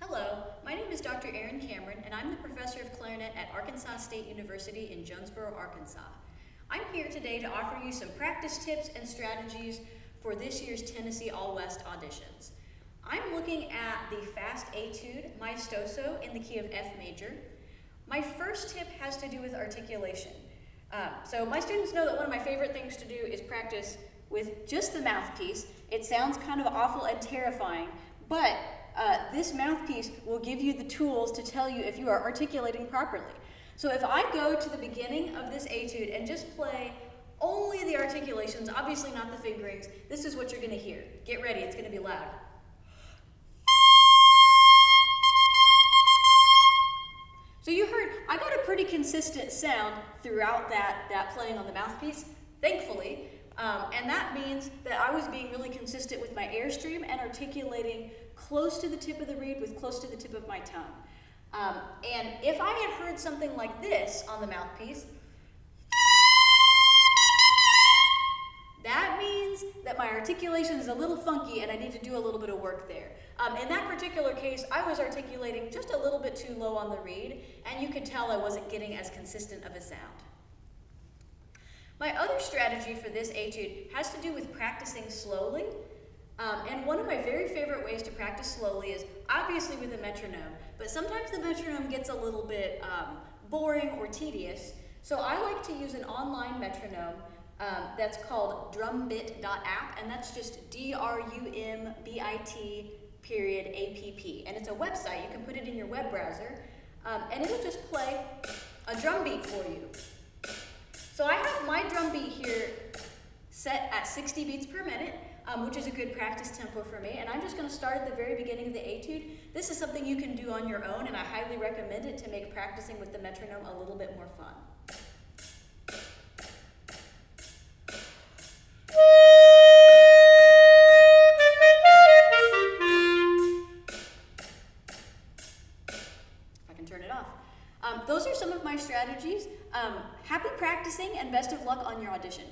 Hello, my name is Dr. Erin Cameron, and I'm the professor of clarinet at Arkansas State University in Jonesboro, Arkansas. I'm here today to offer you some practice tips and strategies for this year's Tennessee All-West auditions. I'm looking at the fast etude, Maestoso, in the key of F major. My first tip has to do with articulation. So my students know that one of my favorite things to do is practice with just the mouthpiece. It sounds kind of awful and terrifying, but this mouthpiece will give you the tools to tell you if you are articulating properly. So if I go to the beginning of this etude and just play only the articulations, obviously not the fingerings, this is what you're going to hear. Get ready, it's going to be loud. So you heard, I got a pretty consistent sound throughout that playing on the mouthpiece, thankfully, and that means that I was being really consistent with my airstream and articulating close to the tip of the reed with close to the tip of my tongue. And if I had heard something like this on the mouthpiece, that means that my articulation is a little funky and I need to do a little bit of work there. In that particular case, I was articulating just a little bit too low on the reed, and you could tell I wasn't getting as consistent of a sound. My other strategy for this etude has to do with practicing slowly. And one of my very favorite ways to practice slowly is obviously with a metronome, but sometimes the metronome gets a little bit boring or tedious, so I like to use an online metronome that's called drumbit.app, and that's just drumbit.app, and it's a website. You can put it in your web browser, and it'll just play a drum beat for you. So I have my drum beat here set at 60 beats per minute, which is a good practice tempo for me, and I'm just going to start at the very beginning of the etude. This is something you can do on your own, and I highly recommend it to make practicing with the metronome a little bit more fun. Those are some of my strategies. Happy practicing and best of luck on your audition.